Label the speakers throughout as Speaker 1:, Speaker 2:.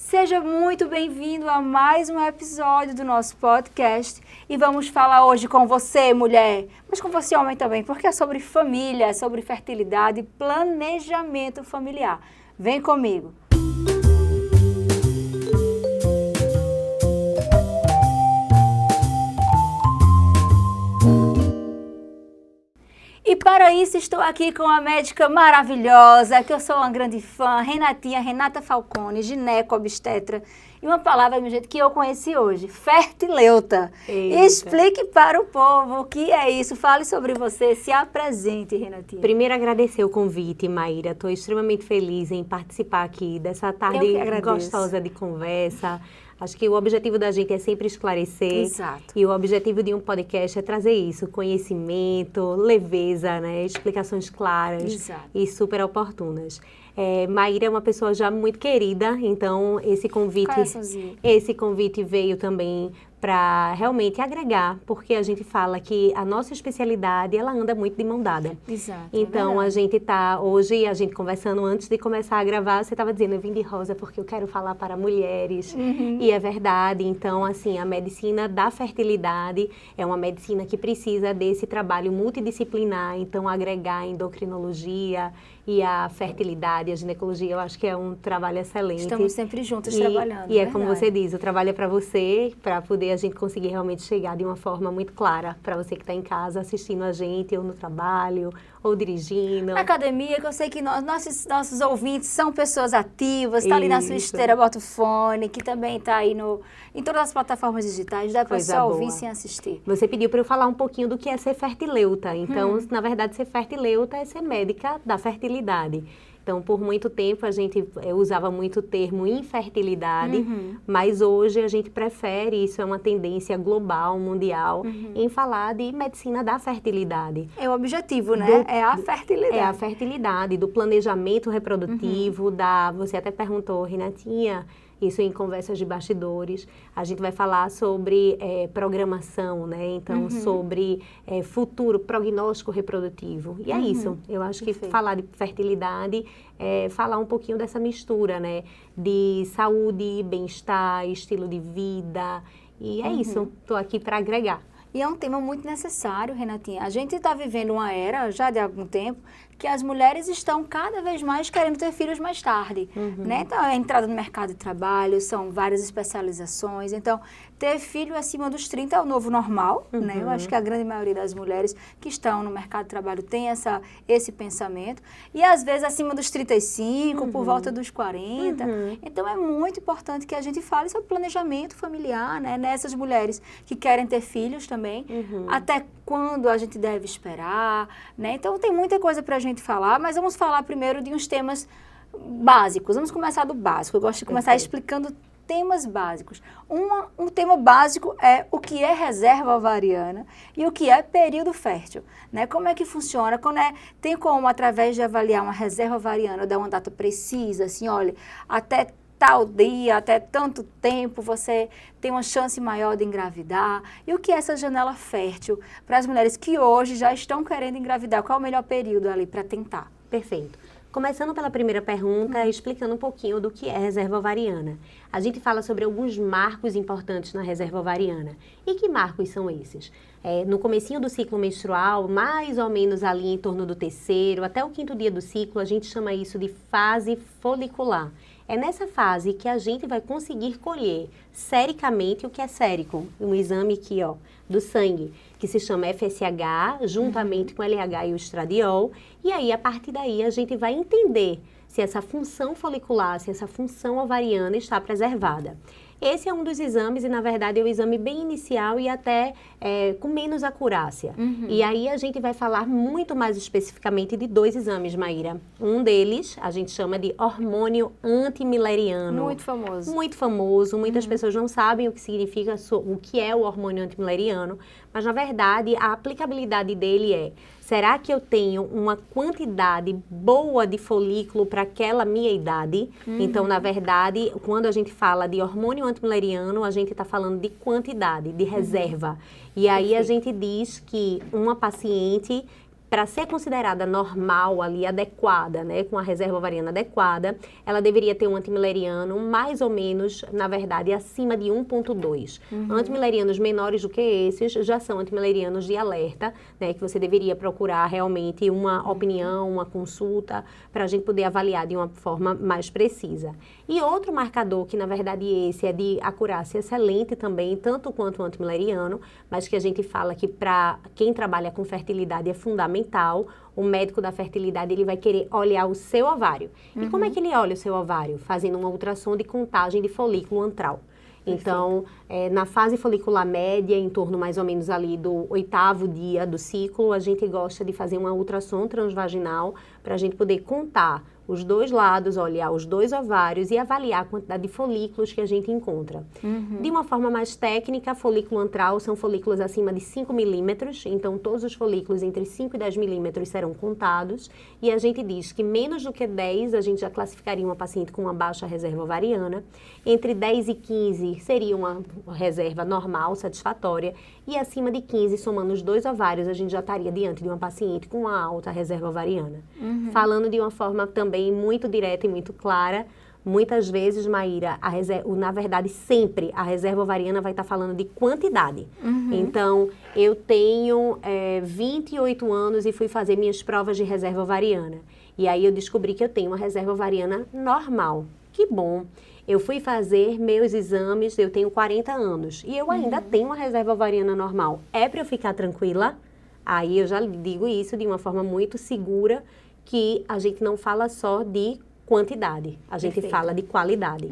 Speaker 1: Seja muito bem-vindo a mais um episódio do nosso podcast e vamos falar hoje com você, mulher, mas com você, homem também, porque é sobre família, sobre fertilidade e planejamento familiar. Vem comigo! E para isso estou aqui com uma médica maravilhosa, que eu sou uma grande fã, Renata Falcone, gineco-obstetra. E uma palavra, meu jeito, que eu conheci hoje, fertileuta.
Speaker 2: Eita.
Speaker 1: Explique para o povo o que é isso, fale sobre você, se apresente, Renatinha.
Speaker 2: Primeiro, agradecer o convite, Maíra. Estou extremamente feliz em participar aqui dessa tarde gostosa de conversa. Acho que o objetivo da gente é sempre esclarecer.
Speaker 1: Exato.
Speaker 2: E o objetivo de um podcast é trazer isso, conhecimento, leveza, né? Explicações claras.
Speaker 1: Exato.
Speaker 2: E super oportunas. Maíra é uma pessoa já muito querida, então esse convite veio também para realmente agregar, porque a gente fala que a nossa especialidade, ela anda muito de mão dada.
Speaker 1: Exato.
Speaker 2: Então, a gente está hoje, a gente conversando antes de começar a gravar, você estava dizendo, eu vim de rosa porque eu quero falar para mulheres. E é verdade. Então, assim, a medicina da fertilidade é uma medicina que precisa desse trabalho multidisciplinar, então agregar a endocrinologia e a fertilidade, a ginecologia, eu acho que é um trabalho excelente.
Speaker 1: Estamos sempre juntas trabalhando.
Speaker 2: E é como você diz, o trabalho é para você, para poder a gente conseguir realmente chegar de uma forma muito clara para você que está em casa assistindo a gente, ou no trabalho, ou dirigindo.
Speaker 1: Na academia, que eu sei que nossos ouvintes são pessoas ativas, está ali na sua esteira, bota o fone, que também está aí em todas as plataformas digitais, dá para só ouvir sem assistir.
Speaker 2: Você pediu para eu falar um pouquinho do que é ser fertileuta. Então, na verdade, ser fertileuta é ser médica da fertilidade. Então, por muito tempo, a gente usava muito o termo infertilidade, mas hoje a gente prefere, isso é uma tendência global, mundial, em falar de medicina da fertilidade.
Speaker 1: É o objetivo, né? É a fertilidade.
Speaker 2: É a fertilidade, do planejamento reprodutivo, você até perguntou, Renatinha, isso em conversas de bastidores, a gente vai falar sobre programação, né? Então, sobre futuro, prognóstico reprodutivo. E é isso, eu acho que falar de fertilidade é falar um pouquinho dessa mistura, né? De saúde, bem-estar, estilo de vida, e é isso, estou aqui para agregar.
Speaker 1: E é um tema muito necessário, Renatinha. A gente está vivendo uma era, já de algum tempo, que as mulheres estão cada vez mais querendo ter filhos mais tarde, né? Então, a entrada no mercado de trabalho, são várias especializações. Então, ter filho acima dos 30 é o novo normal, né? Eu acho que a grande maioria das mulheres que estão no mercado de trabalho tem esse pensamento. E, às vezes, acima dos 35, por volta dos 40. Então, é muito importante que a gente fale sobre planejamento familiar, né? Nessas mulheres que querem ter filhos também. Até quando a gente deve esperar, né? Então, tem muita coisa para a gente falar, mas vamos falar primeiro de uns temas básicos. Vamos começar do básico. Eu gosto de começar explicando temas básicos. Um tema básico é o que é reserva ovariana e o que é período fértil, né? Como é que funciona? Tem como, através de avaliar uma reserva ovariana, dar uma data precisa, assim, olha, até tal dia, até tanto tempo, você tem uma chance maior de engravidar. E o que é essa janela fértil para as mulheres que hoje já estão querendo engravidar? Qual é o melhor período ali para tentar?
Speaker 2: Perfeito. Começando pela primeira pergunta, explicando um pouquinho do que é reserva ovariana. A gente fala sobre alguns marcos importantes na reserva ovariana. E que marcos são esses? No comecinho do ciclo menstrual, mais ou menos ali em torno do terceiro, até o quinto dia do ciclo, a gente chama isso de fase folicular. É nessa fase que a gente vai conseguir colher sericamente o que é sérico, um exame aqui, ó, do sangue, que se chama FSH, juntamente com LH e o estradiol, e aí, a partir daí, a gente vai entender se essa função folicular, se essa função ovariana está preservada. Esse é um dos exames e, na verdade, é o exame bem inicial e até com menos acurácia. E aí a gente vai falar muito mais especificamente de dois exames, Maíra. Um deles, a gente chama de hormônio antimileriano.
Speaker 1: Muito famoso.
Speaker 2: Muito famoso. Muitas pessoas não sabem o que significa, o que é o hormônio antimileriano, mas, na verdade, a aplicabilidade dele é: será que eu tenho uma quantidade boa de folículo para aquela minha idade? Então, na verdade, quando a gente fala de hormônio antimileriano, a gente está falando de quantidade, de reserva. E aí a gente diz que uma paciente para ser considerada normal ali, adequada, né, com a reserva ovariana adequada, ela deveria ter um antimileriano mais ou menos, na verdade, acima de 1,2. Antimilerianos menores do que esses já são antimilerianos de alerta, né, que você deveria procurar realmente uma opinião, uma consulta, para a gente poder avaliar de uma forma mais precisa. E outro marcador, que na verdade esse é de acurácia excelente também, tanto quanto o antimileriano, mas que a gente fala que para quem trabalha com fertilidade é fundamental. O médico da fertilidade, ele vai querer olhar o seu ovário. E como é que ele olha o seu ovário? Fazendo uma ultrassom de contagem de folículo antral. Então, na fase folicular média, em torno mais ou menos ali do 8º dia do ciclo, a gente gosta de fazer uma ultrassom transvaginal para a gente poder contar os dois lados, olhar os dois ovários e avaliar a quantidade de folículos que a gente encontra. De uma forma mais técnica, folículo antral são folículos acima de 5 milímetros, então todos os folículos entre 5 e 10 milímetros serão contados, e a gente diz que menos do que 10 a gente já classificaria uma paciente com uma baixa reserva ovariana, entre 10 e 15 seria uma reserva normal, satisfatória, e acima de 15, somando os dois ovários, a gente já estaria diante de uma paciente com uma alta reserva ovariana. Falando de uma forma também muito direta e muito clara, muitas vezes, Maíra, na verdade, sempre a reserva ovariana vai estar falando de quantidade. Então, eu tenho 28 anos e fui fazer minhas provas de reserva ovariana. E aí eu descobri que eu tenho uma reserva ovariana normal. Que bom! Eu fui fazer meus exames, eu tenho 40 anos e eu ainda tenho uma reserva ovariana normal. É para eu ficar tranquila? Aí eu já digo isso de uma forma muito segura, que a gente não fala só de quantidade, a gente fala de qualidade.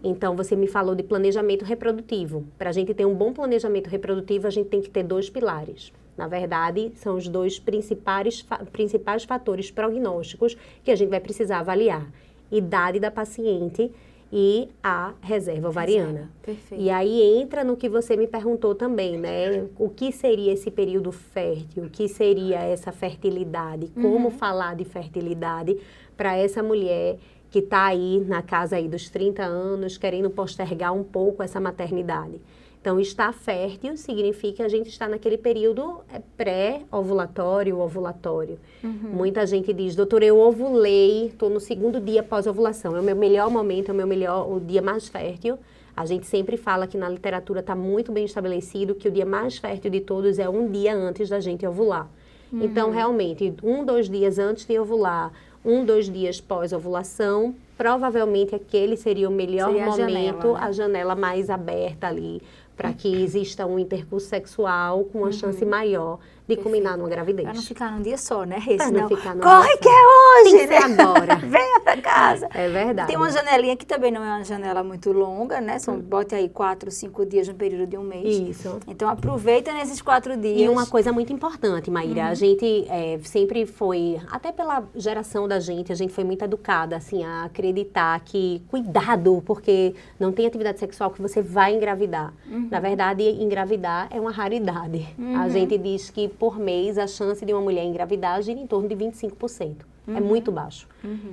Speaker 2: Então, você me falou de planejamento reprodutivo. Para a gente ter um bom planejamento reprodutivo, a gente tem que ter 2 pilares. Na verdade, são os 2 principais fatores prognósticos que a gente vai precisar avaliar. Idade da paciente e a reserva ovariana.
Speaker 1: Perfeito.
Speaker 2: E aí entra no que você me perguntou também, né? O que seria esse período fértil? O que seria essa fertilidade? Como falar de fertilidade para essa mulher que está aí na casa aí dos 30 anos, querendo postergar um pouco essa maternidade? Então, estar fértil significa que a gente está naquele período pré-ovulatório, ovulatório. Muita gente diz, doutora, eu ovulei, estou no 2º dia pós-ovulação. É o meu melhor momento, o dia mais fértil. A gente sempre fala que na literatura está muito bem estabelecido que o dia mais fértil de todos é um dia antes da gente ovular. Então, realmente, 1, 2 dias antes de ovular, 1, 2 dias pós-ovulação, provavelmente aquele seria o melhor momento, a janela mais aberta ali, para que exista um intercurso sexual com uma chance maior de culminar numa gravidez.
Speaker 1: Para não ficar num dia só, né?
Speaker 2: Para não ficar num
Speaker 1: corre
Speaker 2: dia
Speaker 1: que é hoje!
Speaker 2: Tem que ser agora.
Speaker 1: Venha para casa!
Speaker 2: É verdade.
Speaker 1: Tem uma janelinha que também não é uma janela muito longa, né? Bote aí 4, 5 dias no período de um mês.
Speaker 2: Isso.
Speaker 1: Então, aproveita nesses 4 dias.
Speaker 2: E uma coisa muito importante, Maíra, a gente sempre foi, até pela geração da gente, a gente foi muito educada, assim, a acreditar que, cuidado, porque não tem atividade sexual que você vai engravidar. Na verdade, engravidar é uma raridade. A gente diz que, por mês, a chance de uma mulher engravidar gira em torno de 25%. É muito baixo.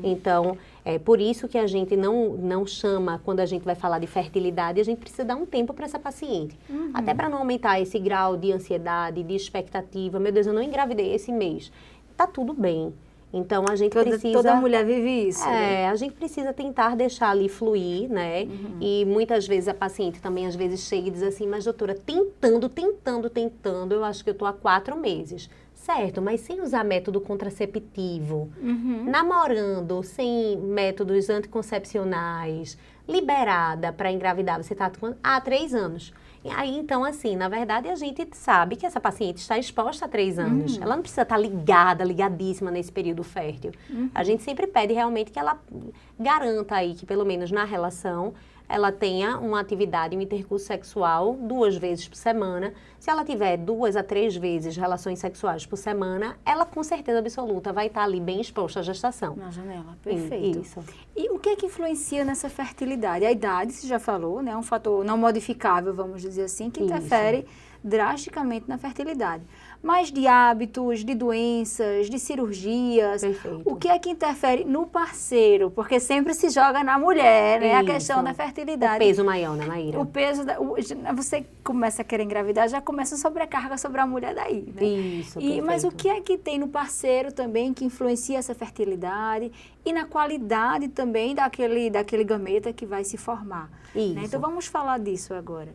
Speaker 2: Então, é por isso que a gente não chama, quando a gente vai falar de fertilidade, a gente precisa dar um tempo para essa paciente. Até para não aumentar esse grau de ansiedade, de expectativa. Meu Deus, eu não engravidei esse mês. Tá tudo bem. Então, a gente precisa...
Speaker 1: Toda mulher vive isso.
Speaker 2: né? A gente precisa tentar deixar ali fluir, né? E muitas vezes a paciente também, às vezes, chega e diz assim, mas doutora, tentando, eu acho que eu tô há 4 meses. Certo, mas sem usar método contraceptivo, namorando, sem métodos anticoncepcionais, liberada para engravidar, você está há 3 anos. E aí, então, assim, na verdade, a gente sabe que essa paciente está exposta há 3 anos. Ela não precisa estar ligadíssima nesse período fértil. A gente sempre pede realmente que ela garanta aí que, pelo menos na relação, ela tenha uma atividade, um intercurso sexual 2 vezes por semana. Se ela tiver 2 a 3 vezes relações sexuais por semana, ela com certeza absoluta vai estar ali bem exposta à gestação.
Speaker 1: Na janela, perfeito.
Speaker 2: Isso.
Speaker 1: E o que é que influencia nessa fertilidade? A idade, você já falou, né? É um fator não modificável, vamos dizer assim, que interfere drasticamente na fertilidade. mas de hábitos, de doenças, de cirurgias.
Speaker 2: Perfeito.
Speaker 1: O que é que interfere no parceiro? Porque sempre se joga na mulher, né? A
Speaker 2: Isso.
Speaker 1: questão da
Speaker 2: O
Speaker 1: fertilidade.
Speaker 2: peso maior, né, Maíra?
Speaker 1: O peso, você começa a querer engravidar, já começa a sobrecarga sobre a mulher daí, né?
Speaker 2: Isso,
Speaker 1: Mas o
Speaker 2: perfeito.
Speaker 1: que é que tem no parceiro também que influencia essa fertilidade e na qualidade também daquele gameta que vai se formar?
Speaker 2: Isso.
Speaker 1: Né? Então vamos falar disso agora.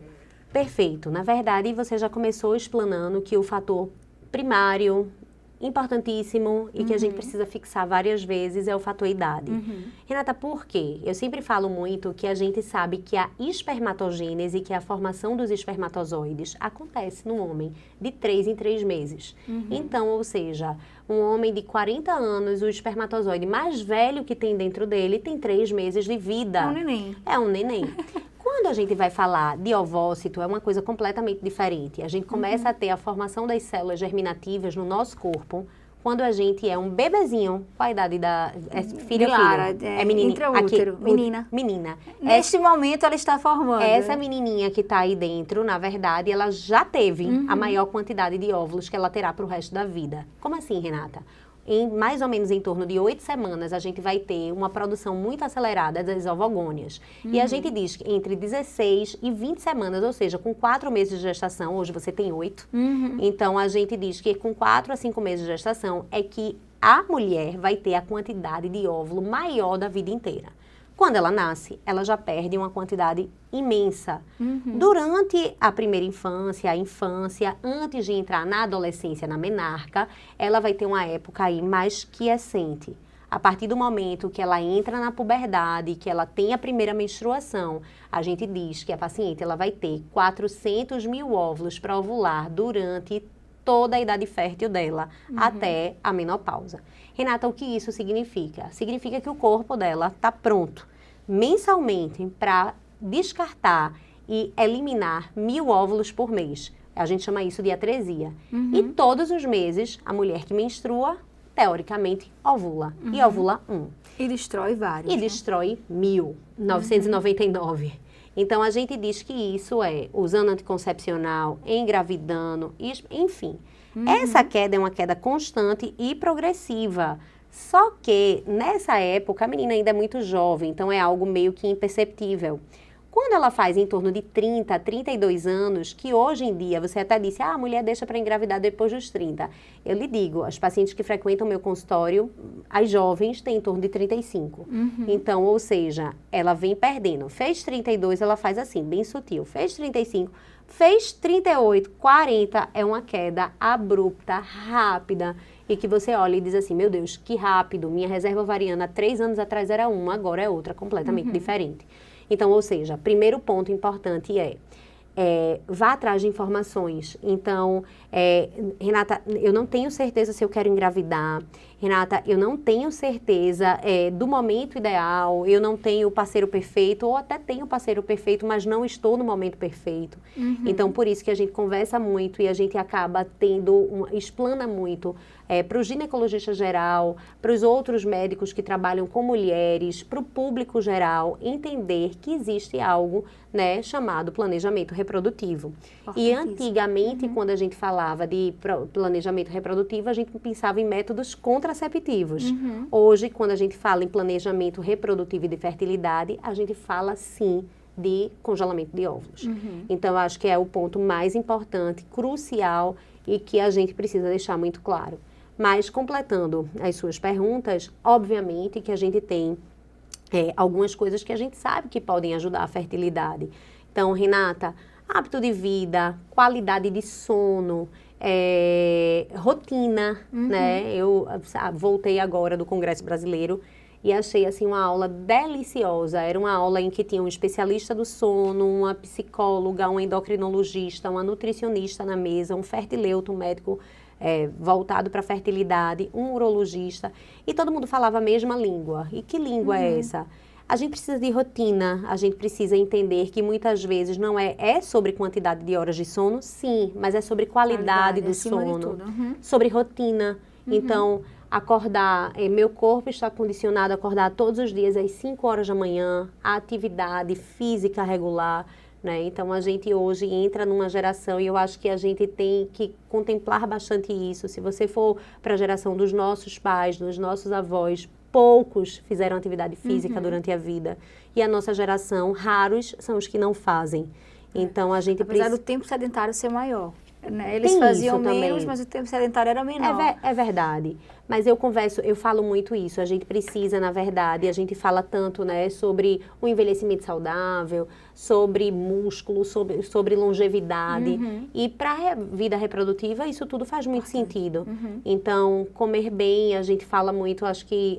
Speaker 2: Perfeito. Na verdade, você já começou explanando que o fator primário, importantíssimo e que a gente precisa fixar várias vezes é o fator idade. Renata, por quê? Eu sempre falo muito que a gente sabe que a espermatogênese, que é a formação dos espermatozoides, acontece no homem de 3 em 3 meses. Então, ou seja, um homem de 40 anos, o espermatozoide mais velho que tem dentro dele tem 3 meses de vida.
Speaker 1: É um neném.
Speaker 2: É um neném. Quando a gente vai falar de ovócito, é uma coisa completamente diferente. A gente começa a ter a formação das células germinativas no nosso corpo quando a gente é um bebezinho. Qual a idade da... filha ou
Speaker 1: Lara,
Speaker 2: filho? É menina.
Speaker 1: intraútero, menina.
Speaker 2: Menina.
Speaker 1: Neste momento ela está formando.
Speaker 2: Essa menininha que está aí dentro, na verdade, ela já teve a maior quantidade de óvulos que ela terá para o resto da vida. Como assim, Renata? Em mais ou menos em torno de 8 semanas, a gente vai ter uma produção muito acelerada das ovogônias. E a gente diz que entre 16 e 20 semanas, ou seja, com 4 meses de gestação, hoje você tem 8, então a gente diz que com 4 a 5 meses de gestação é que a mulher vai ter a quantidade de óvulo maior da vida inteira. Quando ela nasce, ela já perde uma quantidade imensa. Durante a primeira infância, a infância, antes de entrar na adolescência, na menarca, ela vai ter uma época aí mais quiescente. A partir do momento que ela entra na puberdade, que ela tem a primeira menstruação, a gente diz que a paciente ela vai ter 400 mil óvulos para ovular durante toda a idade fértil dela, até a menopausa. Renata, o que isso significa? Significa que o corpo dela está pronto mensalmente para descartar e eliminar 1000 óvulos por mês. A gente chama isso de atresia. E todos os meses, a mulher que menstrua, teoricamente, ovula. E ovula 1.
Speaker 1: E destrói vários.
Speaker 2: E destrói 1999. Então, a gente diz que isso é usando anticoncepcional, engravidando, enfim. Essa queda é uma queda constante e progressiva. Só que, nessa época, a menina ainda é muito jovem, então é algo meio que imperceptível. Quando ela faz em torno de 30 a 32 anos, que hoje em dia, você até disse, a mulher deixa para engravidar depois dos 30. Eu lhe digo, as pacientes que frequentam o meu consultório, as jovens têm em torno de 35. Então, ou seja, ela vem perdendo. Fez 32, ela faz assim, bem sutil. Fez 35, fez 38, 40, é uma queda abrupta, rápida. E que você olha e diz assim, meu Deus, que rápido, minha reserva ovariana há 3 anos atrás era uma, agora é outra, completamente diferente. Então, ou seja, primeiro ponto importante vá atrás de informações. Então, Renata, eu não tenho certeza se eu quero engravidar. Renata, eu não tenho certeza do momento ideal, eu não tenho o parceiro perfeito, ou até tenho o parceiro perfeito, mas não estou no momento perfeito. Então, por isso que a gente conversa muito e a gente acaba explana muito para o ginecologista geral, para os outros médicos que trabalham com mulheres, para o público geral, entender que existe algo, né, chamado planejamento reprodutivo. E antigamente, quando a gente falava de planejamento reprodutivo, a gente pensava em métodos contraceptivos. Hoje, quando a gente fala em planejamento reprodutivo e de fertilidade, a gente fala sim de congelamento de óvulos. Então, eu acho que é o ponto mais importante, crucial e que a gente precisa deixar muito claro. Mas, completando as suas perguntas, obviamente que a gente tem algumas coisas que a gente sabe que podem ajudar a fertilidade. Então, Renata, hábito de vida, qualidade de sono, rotina, né? Eu voltei agora do Congresso Brasileiro e achei, assim, uma aula deliciosa. Era uma aula em que tinha um especialista do sono, uma psicóloga, um endocrinologista, uma nutricionista na mesa, um fertileuto, um médico voltado para a fertilidade, um urologista, e todo mundo falava a mesma língua. E que língua é essa? A gente precisa de rotina, a gente precisa entender que muitas vezes não é sobre quantidade de horas de sono, sim, mas é sobre qualidade do sono, sobre rotina. Então, acordar, meu corpo está condicionado a acordar todos os dias às 5 horas da manhã, a atividade física regular, né? Então, a gente hoje entra numa geração e eu acho que a gente tem que contemplar bastante isso. Se você for para a geração dos nossos pais, dos nossos avós, poucos fizeram atividade física durante a vida. E a nossa geração, raros são os que não fazem. Então, a gente
Speaker 1: Apesar do tempo sedentário ser maior. Né? Eles
Speaker 2: Tem
Speaker 1: faziam
Speaker 2: isso também.
Speaker 1: menos, mas o tempo sedentário era menor.
Speaker 2: É verdade. Mas eu falo muito isso. A gente precisa, na verdade, a gente fala tanto, né, sobre o envelhecimento saudável, sobre músculo, sobre longevidade. E para a vida reprodutiva, isso tudo faz muito sentido. Então, comer bem, a gente fala muito, acho que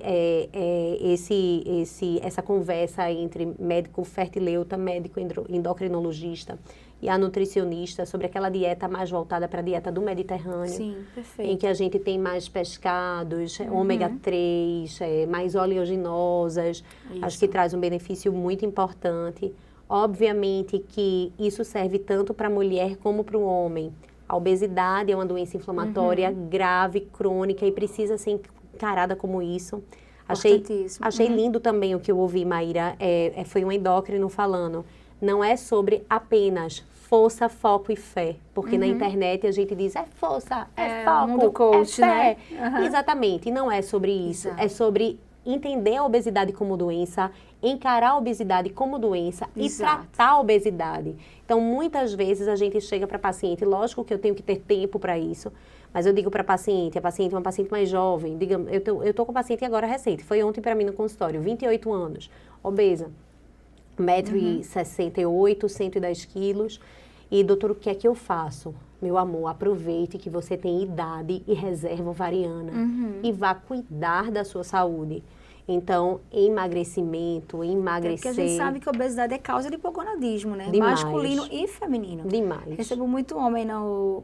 Speaker 2: essa conversa entre médico fertileuta, médico endocrinologista e a nutricionista sobre aquela dieta mais voltada para a dieta do Mediterrâneo.
Speaker 1: Sim, perfeito.
Speaker 2: Em que a gente tem mais pescados, ômega 3, mais oleaginosas.
Speaker 1: Isso.
Speaker 2: Acho que traz um benefício muito importante. Obviamente que isso serve tanto para a mulher como para o homem. A obesidade é uma doença inflamatória grave, crônica e precisa ser encarada como isso. Achei lindo também o que eu ouvi, Maíra. Foi um endócrino falando. Não é sobre apenas força, foco e fé. Porque na internet a gente diz, força, foco,
Speaker 1: mundo coach,
Speaker 2: fé.
Speaker 1: né?
Speaker 2: Exatamente, e não é sobre isso.
Speaker 1: Exato.
Speaker 2: É sobre entender a obesidade como doença, encarar a obesidade como doença e tratar a obesidade. Então, muitas vezes a gente chega para paciente, lógico que eu tenho que ter tempo para isso, mas eu digo para a paciente é uma paciente mais jovem, digamos, eu tô com paciente agora recente, foi ontem para mim no consultório, 28 anos, obesa. 1,68 m, 110 quilos. E, doutor, o que é que eu faço? Meu amor, aproveite que você tem idade e reserva ovariana e vá cuidar da sua saúde. Então, emagrecer...
Speaker 1: Porque a gente sabe que a obesidade é causa de hipogonadismo, né?
Speaker 2: Demais.
Speaker 1: Masculino e feminino.
Speaker 2: Demais.
Speaker 1: Recebo muito homem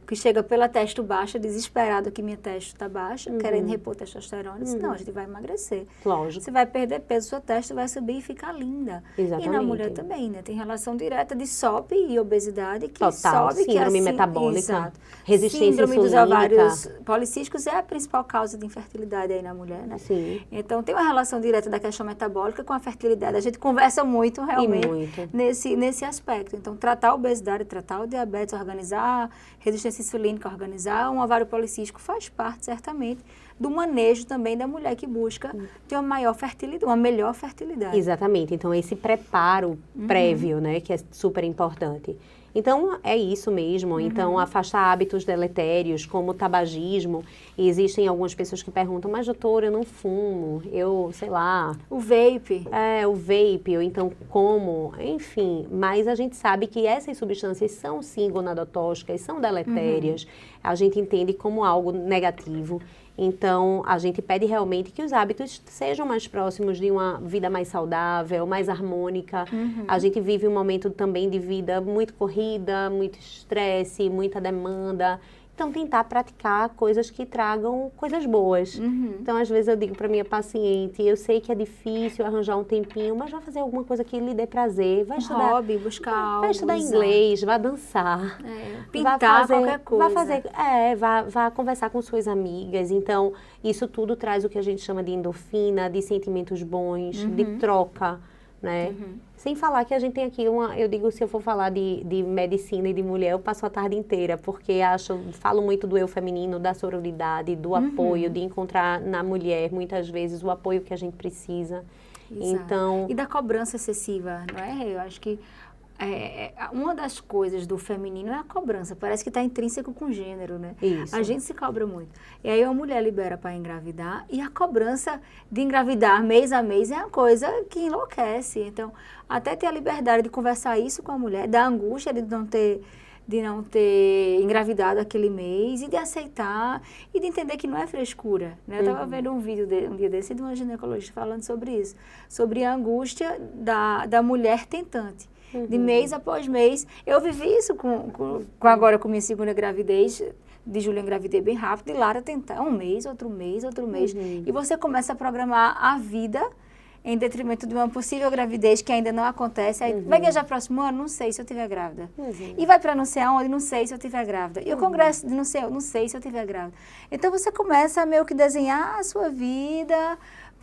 Speaker 1: que chega pela testo baixa, desesperado que minha testo está baixa, querendo repor testosterona. Diz, não, a gente vai emagrecer.
Speaker 2: Lógico.
Speaker 1: Você vai perder peso, sua testo vai subir e ficar linda.
Speaker 2: Exatamente.
Speaker 1: E na mulher também, né? Tem relação direta de SOP e obesidade, que
Speaker 2: Total.
Speaker 1: sobe,
Speaker 2: Síndrome
Speaker 1: que é
Speaker 2: metabólica,
Speaker 1: exato.
Speaker 2: resistência
Speaker 1: Síndrome dos
Speaker 2: insulínica.
Speaker 1: ovários policísticos é a principal causa de infertilidade aí na mulher, né?
Speaker 2: Sim.
Speaker 1: Então, tem uma relação direta da questão metabólica com a fertilidade. A gente conversa muito, realmente, nesse aspecto. Então, tratar a obesidade, tratar o diabetes, organizar a resistência insulínica, organizar um ovário policístico faz parte, certamente, do manejo também da mulher que busca ter uma maior fertilidade, uma melhor fertilidade.
Speaker 2: Exatamente. Então, esse preparo prévio, né, que é super importante. Então, é isso mesmo. Então, afastar hábitos deletérios, como o tabagismo. E existem algumas pessoas que perguntam, mas doutora, eu não fumo, eu, sei lá...
Speaker 1: O vape.
Speaker 2: O vape, ou então como, enfim. Mas a gente sabe que essas substâncias são, sim, gonadotóxicas, são deletérias. A gente entende como algo negativo. Então, a gente pede realmente que os hábitos sejam mais próximos de uma vida mais saudável, mais harmônica. A gente vive um momento também de vida muito corrida, muito estresse, muita demanda. Então, tentar praticar coisas que tragam coisas boas. Então, às vezes eu digo para minha paciente, eu sei que é difícil arranjar um tempinho, mas vai fazer alguma coisa que lhe dê prazer. Vai estudar,
Speaker 1: hobby, buscar algo.
Speaker 2: Vai estudar inglês, vai dançar.
Speaker 1: Pintar qualquer coisa.
Speaker 2: Vai conversar com suas amigas. Então, isso tudo traz o que a gente chama de endorfina, de sentimentos bons, de troca, né? Sem falar que a gente tem aqui eu digo, se eu for falar de medicina e de mulher, eu passo a tarde inteira, porque falo muito do eu feminino, da sororidade, do apoio, de encontrar na mulher, muitas vezes, o apoio que a gente precisa.
Speaker 1: Exato.
Speaker 2: Então...
Speaker 1: E da cobrança excessiva, não é? Eu acho que uma das coisas do feminino é a cobrança. Parece que está intrínseco com o gênero, né?
Speaker 2: Isso.
Speaker 1: A gente se cobra muito. E aí a mulher libera para engravidar e a cobrança de engravidar mês a mês é uma coisa que enlouquece. Então, até ter a liberdade de conversar isso com a mulher, da angústia de não ter engravidado aquele mês e de aceitar e de entender que não é frescura, né? Eu estava vendo um vídeo um dia desse de uma ginecologista falando sobre isso, sobre a angústia da mulher tentante. De mês após mês. Eu vivi isso agora com minha segunda gravidez. De Júlia engravidei bem rápido. E Lara tentar um mês, outro mês, outro mês. E você começa a programar a vida em detrimento de uma possível gravidez que ainda não acontece. Aí vai viajar próximo ano? Não sei se eu estiver grávida. E vai para não sei aonde? Não sei se eu estiver grávida. E o congresso de não sei se eu estiver grávida. Então você começa a meio que desenhar a sua vida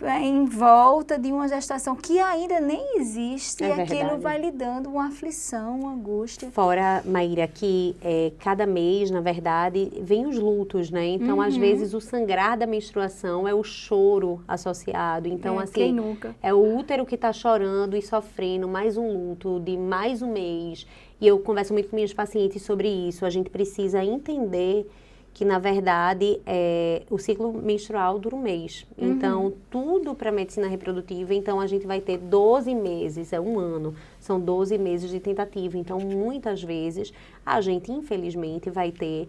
Speaker 1: em volta de uma gestação que ainda nem existe, e aquilo
Speaker 2: verdade.
Speaker 1: vai lhe dando uma aflição, uma angústia.
Speaker 2: Fora, Maíra, que cada mês, na verdade, vem os lutos, né? Então, às vezes, o sangrar da menstruação é o choro associado. Então,
Speaker 1: Quem
Speaker 2: assim,
Speaker 1: nunca?
Speaker 2: é o útero que está chorando e sofrendo mais um luto de mais um mês. E eu converso muito com minhas pacientes sobre isso. A gente precisa entender que, na verdade, o ciclo menstrual dura um mês. Então, tudo para a medicina reprodutiva, então a gente vai ter 12 meses, é um ano, são 12 meses de tentativa. Então, muitas vezes, a gente, infelizmente, vai ter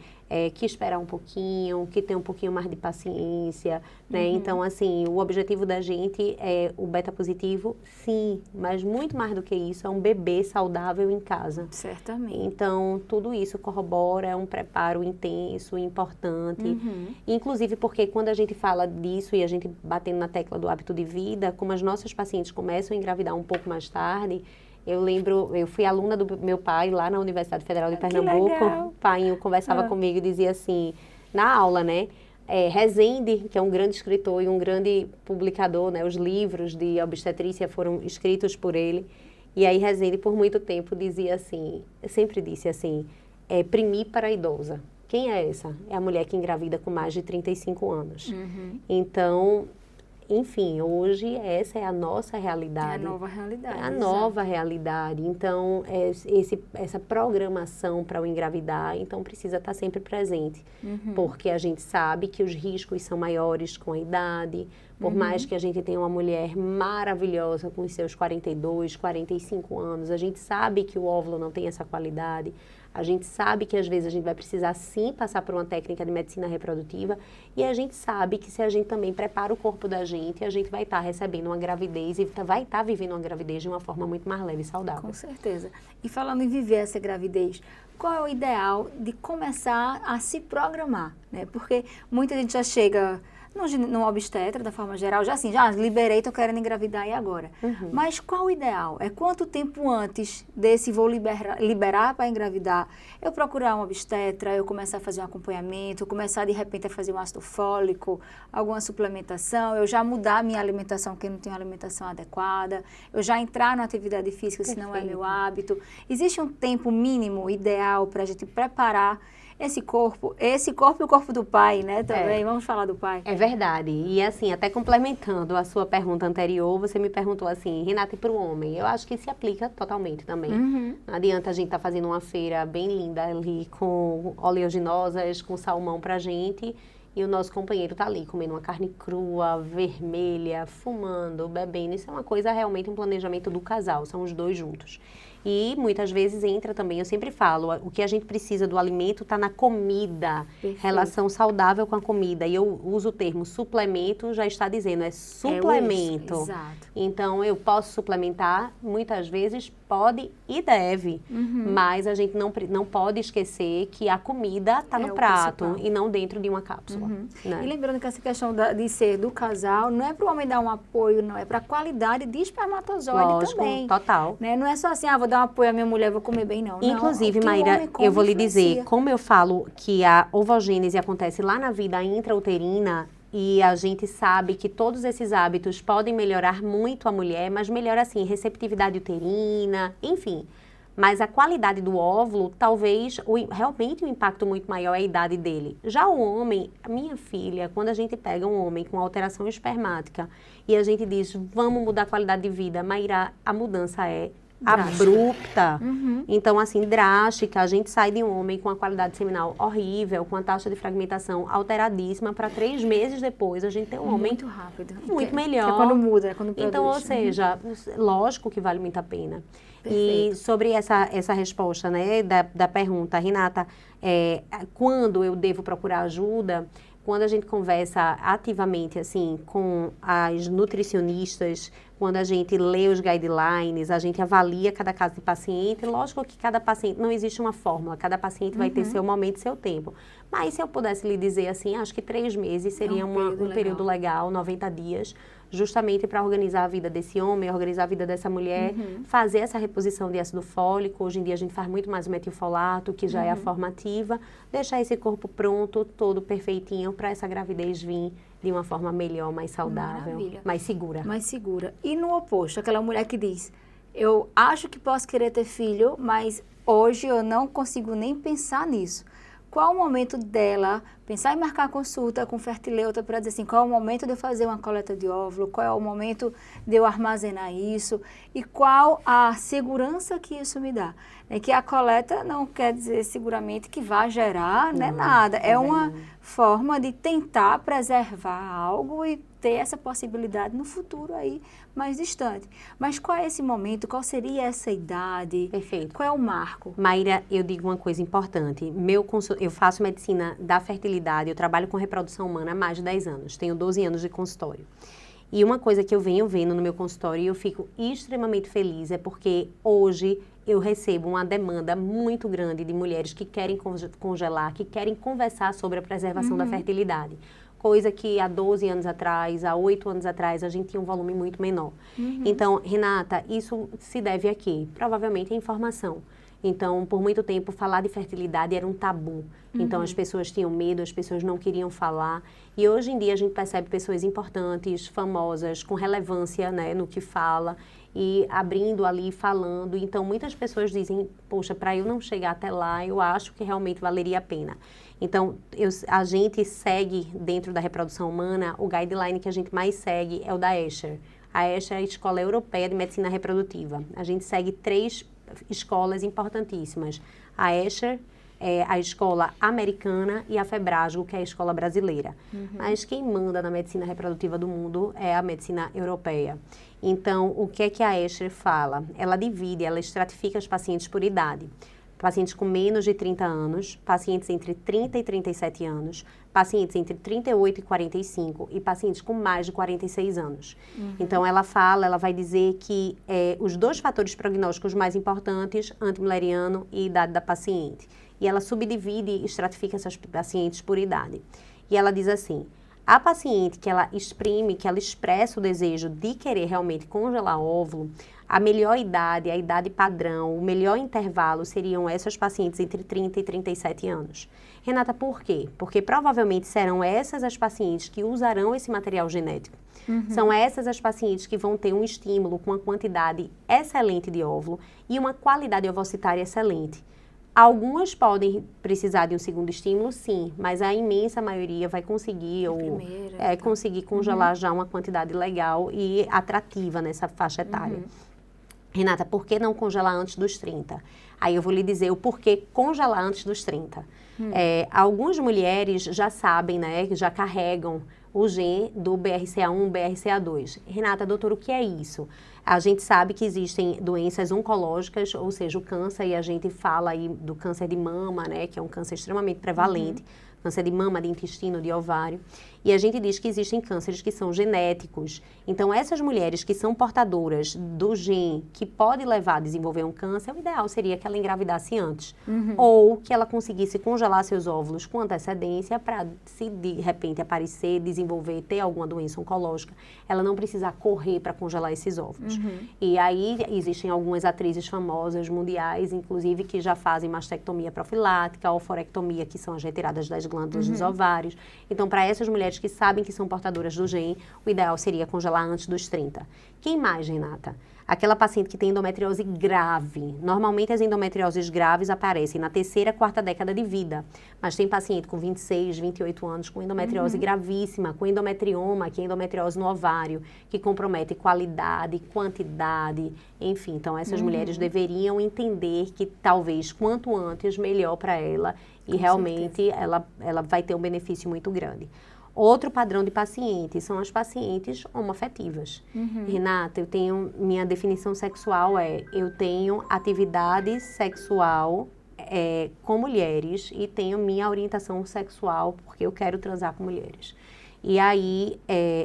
Speaker 2: que esperar um pouquinho, que ter um pouquinho mais de paciência, né? Então, assim, o objetivo da gente é o beta positivo, sim, mas muito mais do que isso, é um bebê saudável em casa.
Speaker 1: Certamente.
Speaker 2: Então, tudo isso corrobora, é um preparo intenso, importante. Inclusive porque quando a gente fala disso e a gente batendo na tecla do hábito de vida, como as nossas pacientes começam a engravidar um pouco mais tarde, eu lembro, eu fui aluna do meu pai lá na Universidade Federal de Pernambuco.
Speaker 1: legal.
Speaker 2: O pai conversava comigo e dizia assim, na aula, né? Rezende, que é um grande escritor e um grande publicador, né? Os livros de obstetrícia foram escritos por ele. E aí Rezende, por muito tempo, dizia assim, sempre disse assim, primípara idosa. Quem é essa? É a mulher que engravida com mais de 35 anos. Então, enfim, hoje essa é a nossa realidade.
Speaker 1: É a nova realidade.
Speaker 2: É a nova realidade. Então, essa programação para o engravidar, então precisa estar sempre presente. Porque a gente sabe que os riscos são maiores com a idade. Por mais que a gente tenha uma mulher maravilhosa com os seus 42, 45 anos, a gente sabe que o óvulo não tem essa qualidade. A gente sabe que às vezes a gente vai precisar sim passar por uma técnica de medicina reprodutiva e a gente sabe que se a gente também prepara o corpo da gente, a gente vai estar recebendo uma gravidez e vai estar vivendo uma gravidez de uma forma muito mais leve e saudável.
Speaker 1: Com certeza. E falando em viver essa gravidez, qual é o ideal de começar a se programar, né? Porque muita gente já chega no obstetra, da forma geral, já liberei, estou querendo engravidar e agora? Mas qual o ideal? É quanto tempo antes desse vou liberar para engravidar, eu procurar um obstetra, eu começar a fazer um acompanhamento, eu começar de repente a fazer um ácido fólico, alguma suplementação, eu já mudar a minha alimentação, porque eu não tenho alimentação adequada, eu já entrar na atividade física, se não é meu hábito. Existe um tempo mínimo ideal para a gente preparar esse corpo e o corpo do pai, né, também. Vamos falar do pai.
Speaker 2: É verdade. E assim, até complementando a sua pergunta anterior, você me perguntou assim, Renata, e para o homem? Eu acho que se aplica totalmente também. Não adianta a gente estar fazendo uma feira bem linda ali com oleaginosas, com salmão pra gente, e o nosso companheiro tá ali comendo uma carne crua, vermelha, fumando, bebendo. Isso é uma coisa realmente um planejamento do casal, são os dois juntos. E muitas vezes entra também, eu sempre falo, o que a gente precisa do alimento está na comida, relação saudável com a comida. E eu uso o termo suplemento, já está dizendo, é suplemento.
Speaker 1: Exato.
Speaker 2: Então, eu posso suplementar, muitas vezes pode e deve, mas a gente não pode esquecer que a comida está no prato
Speaker 1: principal.
Speaker 2: e não dentro de uma cápsula. Né?
Speaker 1: E lembrando que essa questão de ser do casal, não é para o homem dar um apoio, não, é para a qualidade de espermatozoide.
Speaker 2: Lógico,
Speaker 1: também.
Speaker 2: total.
Speaker 1: Né? Não é só assim, vou dar um apoio à minha mulher, vou comer bem, não.
Speaker 2: Inclusive,
Speaker 1: não,
Speaker 2: Maíra, eu vou lhe dizer, como eu falo que a ovogênese acontece lá na vida intrauterina, e a gente sabe que todos esses hábitos podem melhorar muito a mulher, mas melhora assim, receptividade uterina, enfim. Mas a qualidade do óvulo, talvez, realmente o impacto muito maior é a idade dele. Já o homem, a minha filha, quando a gente pega um homem com alteração espermática e a gente diz, vamos mudar a qualidade de vida, Maíra, a mudança é abrupta, então assim, drástica. A gente sai de um homem com a qualidade seminal horrível, com a taxa de fragmentação alteradíssima, para 3 meses depois a gente tem um homem
Speaker 1: muito rápido,
Speaker 2: muito melhor.
Speaker 1: É quando muda, é quando produz.
Speaker 2: Então, ou seja, lógico que vale muito a pena. Perfeito. E sobre essa resposta, né, da pergunta, Renata, quando eu devo procurar ajuda? Quando a gente conversa ativamente, assim, com as nutricionistas, quando a gente lê os guidelines, a gente avalia cada caso de paciente, lógico que cada paciente, não existe uma fórmula, cada paciente vai ter seu momento e seu tempo. Mas se eu pudesse lhe dizer assim, acho que 3 meses seria um período legal, 90 dias, justamente para organizar a vida desse homem, organizar a vida dessa mulher, fazer essa reposição de ácido fólico. Hoje em dia a gente faz muito mais o metilfolato, que já é a forma ativa, deixar esse corpo pronto, todo perfeitinho, para essa gravidez vir de uma forma melhor, mais saudável, mais segura.
Speaker 1: Mais segura. E no oposto, aquela mulher que diz, eu acho que posso querer ter filho, mas hoje eu não consigo nem pensar nisso. Qual o momento dela pensar em marcar consulta com fertileuta para dizer assim, qual é o momento de eu fazer uma coleta de óvulo, qual é o momento de eu armazenar isso e qual a segurança que isso me dá. É que a coleta não quer dizer seguramente que vai gerar nada, é uma forma de tentar preservar algo e ter essa possibilidade no futuro aí mais distante. Mas qual é esse momento? Qual seria essa idade?
Speaker 2: Perfeito.
Speaker 1: Qual é o marco?
Speaker 2: Maíra, eu digo uma coisa importante. Eu faço medicina da fertilidade, eu trabalho com reprodução humana há mais de 10 anos. Tenho 12 anos de consultório. E uma coisa que eu venho vendo no meu consultório e eu fico extremamente feliz é porque hoje eu recebo uma demanda muito grande de mulheres que querem congelar, que querem conversar sobre a preservação da fertilidade. Coisa que há 12 anos atrás, há 8 anos atrás, a gente tinha um volume muito menor. Então, Renata, isso se deve a quê? Provavelmente a informação. Então, por muito tempo, falar de fertilidade era um tabu. Então, as pessoas tinham medo, as pessoas não queriam falar. E hoje em dia, a gente percebe pessoas importantes, famosas, com relevância, né, no que fala, e abrindo ali, falando. Então, muitas pessoas dizem, poxa, para eu não chegar até lá, eu acho que realmente valeria a pena. Então, a gente segue, dentro da reprodução humana, o guideline que a gente mais segue é o da Escher. A Escher é a Escola Europeia de Medicina Reprodutiva. A gente segue 3 escolas importantíssimas. A Escher, a escola americana e a Febrasgo, que é a escola brasileira. Mas quem manda na medicina reprodutiva do mundo é a medicina europeia. Então, o que é que a Escher fala? Ela divide, ela estratifica os pacientes por idade. Pacientes com menos de 30 anos, pacientes entre 30 e 37 anos, pacientes entre 38 e 45 e pacientes com mais de 46 anos. Então, ela vai dizer que os 2 fatores prognósticos mais importantes, antimileriano e idade da paciente. E ela subdivide e estratifica essas pacientes por idade. E ela diz assim, a paciente que ela expressa o desejo de querer realmente congelar óvulo, a melhor idade, a idade padrão, o melhor intervalo seriam essas pacientes entre 30 e 37 anos. Renata, por quê? Porque provavelmente serão essas as pacientes que usarão esse material genético. São essas as pacientes que vão ter um estímulo com uma quantidade excelente de óvulo e uma qualidade ovocitária excelente. Algumas podem precisar de um segundo estímulo, sim, mas a imensa maioria vai conseguir conseguir congelar já uma quantidade legal e atrativa nessa faixa etária. Renata, por que não congelar antes dos 30? Aí eu vou lhe dizer o porquê congelar antes dos 30. Algumas mulheres já sabem, né, já carregam o gene do BRCA1, BRCA2. Renata, doutor, o que é isso? A gente sabe que existem doenças oncológicas, ou seja, o câncer, e a gente fala aí do câncer de mama, né, que é um câncer extremamente prevalente, câncer de mama, de intestino, de ovário. E a gente diz que existem cânceres que são genéticos. Então, essas mulheres que são portadoras do gene que pode levar a desenvolver um câncer, o ideal seria que ela engravidasse antes. Ou que ela conseguisse congelar seus óvulos com antecedência para, se de repente aparecer, desenvolver, ter alguma doença oncológica, ela não precisar correr para congelar esses óvulos. E aí, existem algumas atrizes famosas mundiais, inclusive, que já fazem mastectomia profilática, oforectomia, que são as retiradas das glândulas dos ovários. Então, para essas mulheres que sabem que são portadoras do gene, o ideal seria congelar antes dos 30. Quem mais, Renata? Aquela paciente que tem endometriose grave. Normalmente as endometrioses graves aparecem na 3ª, 4ª década de vida. Mas tem paciente com 26, 28 anos com endometriose gravíssima, com endometrioma, que é endometriose no ovário, que compromete qualidade, quantidade, enfim. Então, essas mulheres deveriam entender que talvez quanto antes, melhor para ela. E realmente ela vai ter um benefício muito grande. Outro padrão de pacientes são as pacientes homoafetivas. Renata, minha definição sexual eu tenho atividade sexual com mulheres e tenho minha orientação sexual porque eu quero transar com mulheres. E aí,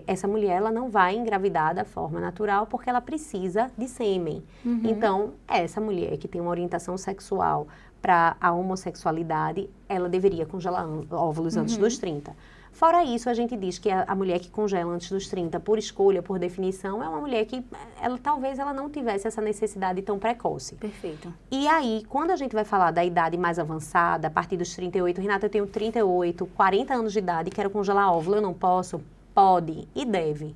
Speaker 2: essa mulher, ela não vai engravidar da forma natural porque ela precisa de sêmen. Então, essa mulher que tem uma orientação sexual para a homossexualidade, ela deveria congelar óvulos antes dos 30. Fora isso, a gente diz que a mulher que congela antes dos 30, por escolha, por definição, é uma mulher que talvez ela não tivesse essa necessidade tão precoce.
Speaker 1: Perfeito.
Speaker 2: E aí, quando a gente vai falar da idade mais avançada, a partir dos 38, Renata, eu tenho 38, 40 anos de idade, quero congelar óvulo, eu não posso? Pode e deve.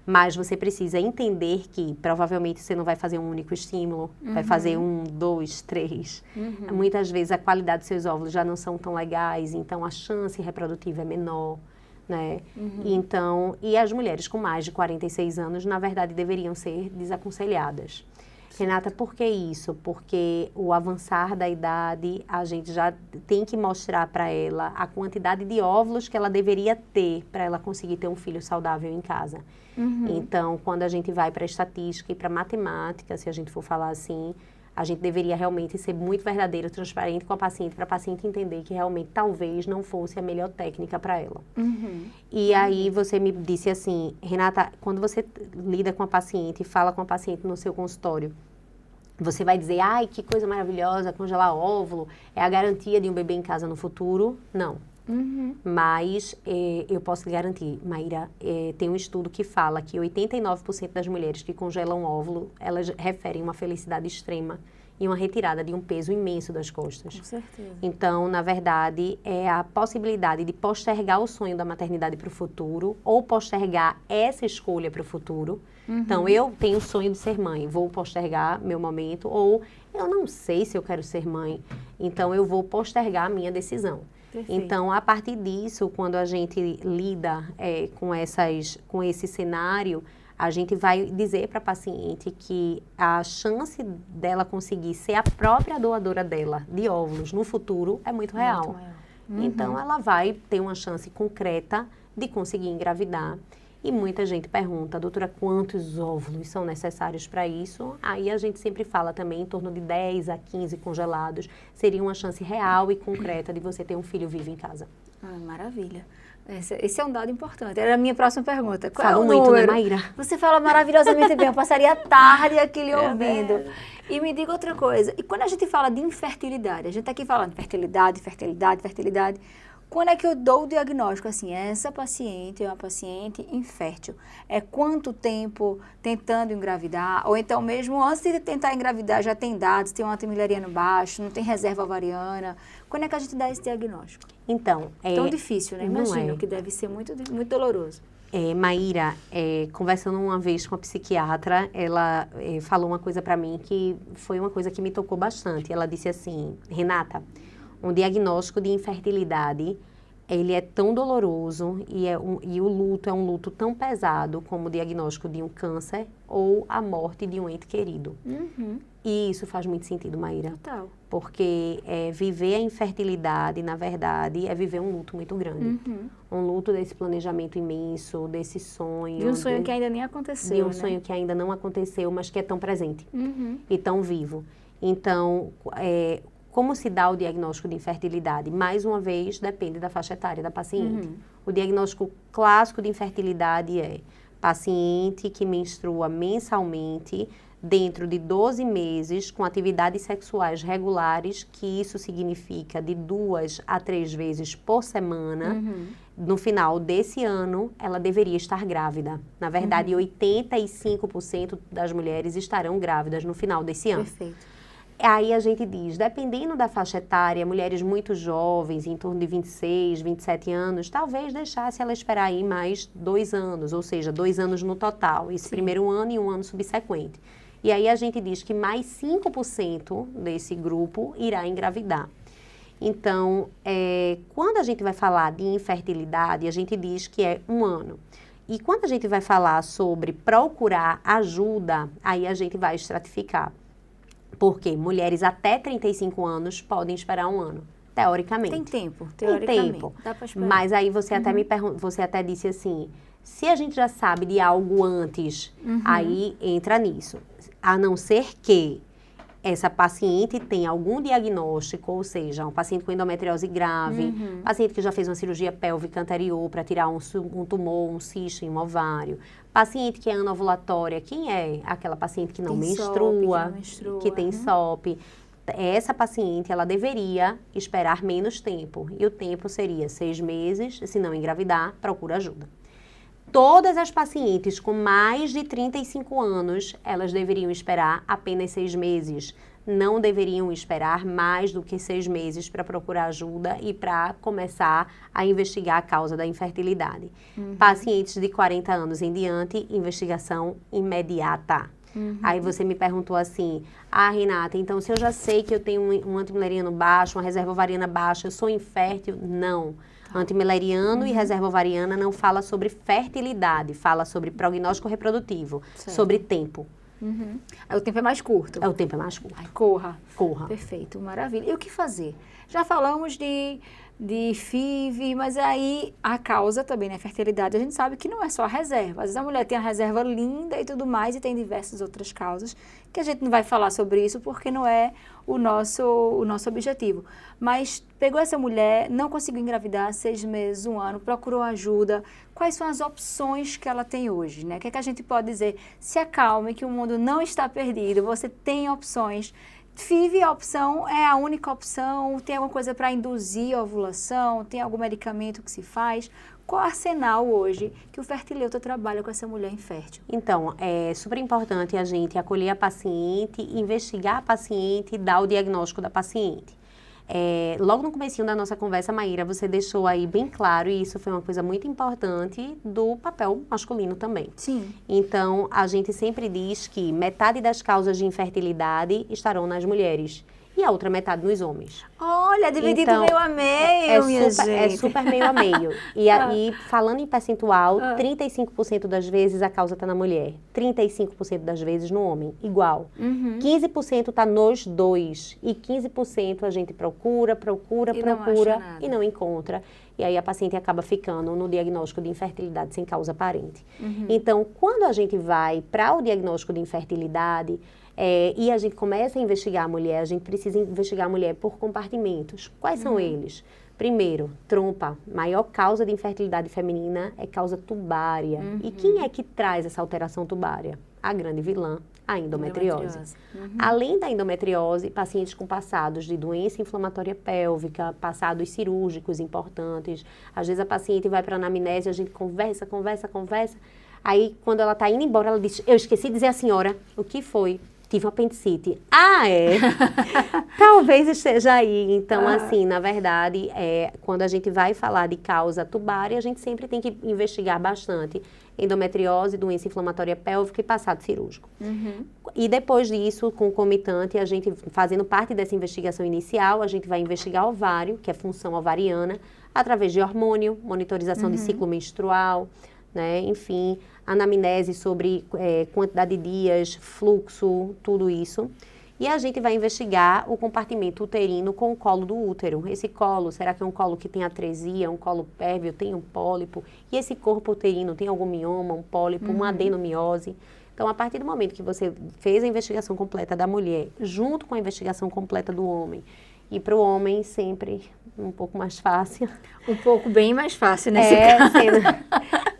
Speaker 2: Mas você precisa entender que provavelmente você não vai fazer um único estímulo, vai fazer 1, 2, 3. Muitas vezes a qualidade dos seus óvulos já não são tão legais, então a chance reprodutiva é menor, né? Então, e as mulheres com mais de 46 anos, na verdade, deveriam ser desaconselhadas. Renata, por que isso? Porque o avançar da idade, a gente já tem que mostrar para ela a quantidade de óvulos que ela deveria ter para ela conseguir ter um filho saudável em casa. Então, quando a gente vai para a estatística e para a matemática, se a gente for falar assim, a gente deveria realmente ser muito verdadeiro, transparente com a paciente, para a paciente entender que realmente talvez não fosse a melhor técnica para ela. E aí você me disse assim, Renata, quando você lida com a paciente, fala com a paciente no seu consultório, você vai dizer, ai, que coisa maravilhosa, congelar óvulo, é a garantia de um bebê em casa no futuro? Não. Mas eu posso lhe garantir, Maíra, tem um estudo que fala que 89% das mulheres que congelam óvulo, elas referem uma felicidade extrema e uma retirada de um peso imenso das costas.
Speaker 1: Com certeza.
Speaker 2: Então, na verdade, é a possibilidade de postergar o sonho da maternidade para o futuro ou postergar essa escolha para o futuro. Então, eu tenho o sonho de ser mãe, vou postergar meu momento, ou eu não sei se eu quero ser mãe, então eu vou postergar a minha decisão.
Speaker 1: Perfeito.
Speaker 2: Então, a partir disso, quando a gente lida com esse cenário, a gente vai dizer para a paciente que a chance dela conseguir ser a própria doadora dela de óvulos no futuro é muito real. Então, ela vai ter uma chance concreta de conseguir engravidar. E muita gente pergunta, doutora, quantos óvulos são necessários para isso? Aí a gente sempre fala também em torno de 10 a 15 congelados. Seria uma chance real e concreta de você ter um filho vivo em casa.
Speaker 1: Maravilha. Esse é um dado importante. Era a minha próxima pergunta. Qual
Speaker 2: Falo
Speaker 1: é o
Speaker 2: muito,
Speaker 1: número?
Speaker 2: né, Maíra?
Speaker 1: Você fala maravilhosamente bem. Eu passaria a tarde aqui lhe ouvindo. E me diga outra coisa. E quando a gente fala de infertilidade, a gente está aqui falando de fertilidade, fertilidade, fertilidade. Quando é que eu dou o diagnóstico, assim, essa paciente é uma paciente infértil? É quanto tempo tentando engravidar? Ou então mesmo antes de tentar engravidar já tem dados, tem um antimileriano baixo, não tem reserva ovariana. Quando é que a gente dá esse diagnóstico?
Speaker 2: Então,
Speaker 1: Tão difícil, né? Imagino que deve ser muito, muito doloroso.
Speaker 2: Maíra, conversando uma vez com a psiquiatra, ela falou uma coisa para mim que foi uma coisa que me tocou bastante. Ela disse assim, Renata, um diagnóstico de infertilidade, ele é tão doloroso e o luto é um luto tão pesado como o diagnóstico de um câncer ou a morte de um ente querido. E isso faz muito sentido, Maíra.
Speaker 1: Total.
Speaker 2: Porque viver a infertilidade, na verdade, é viver um luto muito grande. Um luto desse planejamento imenso, desse sonho.
Speaker 1: De um sonho que ainda nem aconteceu,
Speaker 2: de um sonho que ainda não aconteceu, mas que é tão presente e tão vivo. Então, como se dá o diagnóstico de infertilidade? Mais uma vez, depende da faixa etária da paciente. O diagnóstico clássico de infertilidade é paciente que menstrua mensalmente dentro de 12 meses com atividades sexuais regulares, que isso significa de 2 a 3 vezes por semana. No final desse ano, ela deveria estar grávida. Na verdade, 85% das mulheres estarão grávidas no final desse ano.
Speaker 1: Perfeito.
Speaker 2: Aí a gente diz, dependendo da faixa etária, mulheres muito jovens, em torno de 26, 27 anos, talvez deixasse ela esperar aí mais 2 anos, ou seja, 2 anos no total, esse primeiro ano e um ano subsequente. E aí a gente diz que mais 5% desse grupo irá engravidar. Então, quando a gente vai falar de infertilidade, a gente diz que é 1 ano. E quando a gente vai falar sobre procurar ajuda, aí a gente vai estratificar. Porque mulheres até 35 anos podem esperar 1 ano, teoricamente.
Speaker 1: Tem tempo, teoricamente.
Speaker 2: Tem tempo.
Speaker 1: Dá pra esperar.
Speaker 2: Mas aí você até me você até disse assim, se a gente já sabe de algo antes, aí entra nisso. A não ser que essa paciente tenha algum diagnóstico, ou seja, um paciente com endometriose grave, paciente que já fez uma cirurgia pélvica anterior para tirar um tumor, um cisto em um ovário, paciente que é anovulatória, quem é aquela paciente que não menstrua, que tem SOP, essa paciente, ela deveria esperar menos tempo. E o tempo seria 6 meses, se não engravidar, procura ajuda. Todas as pacientes com mais de 35 anos, elas deveriam esperar apenas 6 meses. Não deveriam esperar mais do que 6 meses para procurar ajuda e para começar a investigar a causa da infertilidade. Pacientes de 40 anos em diante, investigação imediata. Aí você me perguntou assim, Renata, então se eu já sei que eu tenho um antimileriano baixo, uma reserva ovariana baixa, eu sou infértil? Não. Antimileriano e reserva ovariana não fala sobre fertilidade, fala sobre prognóstico reprodutivo, sobre tempo.
Speaker 1: O tempo é mais curto.
Speaker 2: O tempo é mais curto.
Speaker 1: Ai, corra.
Speaker 2: Corra.
Speaker 1: Perfeito, maravilha. E o que fazer? Já falamos de FIV, mas aí a causa também, né? Fertilidade, a gente sabe que não é só a reserva. Às vezes a mulher tem a reserva linda e tudo mais, e tem diversas outras causas, que a gente não vai falar sobre isso porque não é o nosso objetivo. Mas pegou essa mulher, não conseguiu engravidar, 6 meses, 1 ano, procurou ajuda. Quais são as opções que ela tem hoje, né? O que é que a gente pode dizer? Se acalme, que o mundo não está perdido, você tem opções. FIV, a opção é a única opção? Tem alguma coisa para induzir a ovulação? Tem algum medicamento que se faz? Qual arsenal hoje que o Fertileuta trabalha com essa mulher infértil?
Speaker 2: Então, é super importante a gente acolher a paciente, investigar a paciente e dar o diagnóstico da paciente. Logo no comecinho da nossa conversa, Maíra, você deixou aí bem claro, e isso foi uma coisa muito importante, do papel masculino também.
Speaker 1: Sim.
Speaker 2: Então, a gente sempre diz que metade das causas de infertilidade estarão nas mulheres e a outra metade nos homens.
Speaker 1: Olha, dividido então, meio a meio, minha gente.
Speaker 2: É super meio a meio. E aí, falando em percentual, 35% das vezes a causa está na mulher, 35% das vezes no homem, igual. 15% está nos dois e 15% a gente procura e não encontra. E aí a paciente acaba ficando no diagnóstico de infertilidade sem causa aparente. Então, quando a gente vai para o diagnóstico de infertilidade, e a gente começa a investigar a mulher, a gente precisa investigar a mulher por compartimentos. Quais são eles? Primeiro, trompa. Maior causa de infertilidade feminina é causa tubária. E quem é que traz essa alteração tubária? A grande vilã, a endometriose. Além da endometriose, pacientes com passados de doença inflamatória pélvica, passados cirúrgicos importantes. Às vezes a paciente vai para a anamnese, a gente conversa. Aí, quando ela está indo embora, ela diz, eu esqueci de dizer à senhora o que foi. Tive uma apendicite. Talvez esteja aí. Então, assim, na verdade, quando a gente vai falar de causa tubária, a gente sempre tem que investigar bastante endometriose, doença inflamatória pélvica e passado cirúrgico. E depois disso, concomitante, a gente fazendo parte dessa investigação inicial, a gente vai investigar o ovário, que é função ovariana, através de hormônio, monitorização de ciclo menstrual, né? Enfim, anamnese sobre quantidade de dias, fluxo, tudo isso. E a gente vai investigar o compartimento uterino com o colo do útero. Esse colo, será que é um colo que tem atresia, um colo pérvio, tem um pólipo? E esse corpo uterino tem algum mioma, um pólipo, uma adenomiose? Então, a partir do momento que você fez a investigação completa da mulher, junto com a investigação completa do homem, e para o homem sempre um pouco mais fácil.
Speaker 1: Um pouco bem mais fácil nesse caso.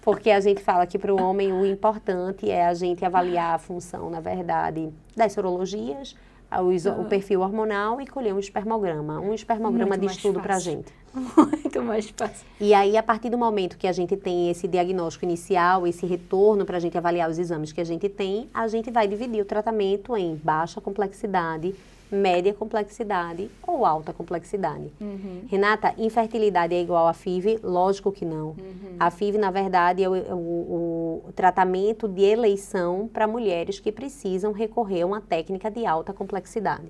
Speaker 2: Porque a gente fala que para o homem o importante é a gente avaliar a função, na verdade, das sorologias, o perfil hormonal e colher um espermograma. Um espermograma de estudo para a gente.
Speaker 1: Muito mais fácil.
Speaker 2: E aí, a partir do momento que a gente tem esse diagnóstico inicial, esse retorno para a gente avaliar os exames que a gente tem, a gente vai dividir o tratamento em baixa complexidade, média complexidade ou alta complexidade. Renata, infertilidade é igual a FIV? Lógico que não. A FIV, na verdade, é o tratamento de eleição para mulheres que precisam recorrer a uma técnica de alta complexidade.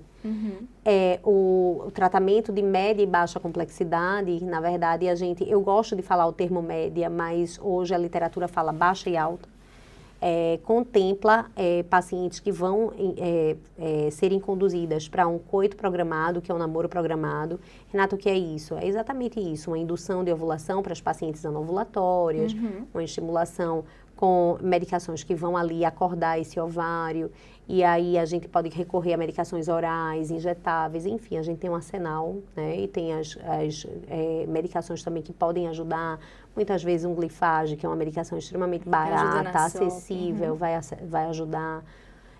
Speaker 2: O tratamento de média e baixa complexidade, na verdade, eu gosto de falar o termo média, mas hoje a literatura fala baixa e alta. Contempla pacientes que vão serem conduzidas para um coito programado, que é um namoro programado. Renato, o que é isso? É exatamente isso, uma indução de ovulação para as pacientes anovulatórias, uma estimulação com medicações que vão ali acordar esse ovário, e aí a gente pode recorrer a medicações orais, injetáveis, enfim, a gente tem um arsenal, né? E tem as medicações também que podem ajudar, muitas vezes um glifage, que é uma medicação extremamente barata, acessível, vai ajudar.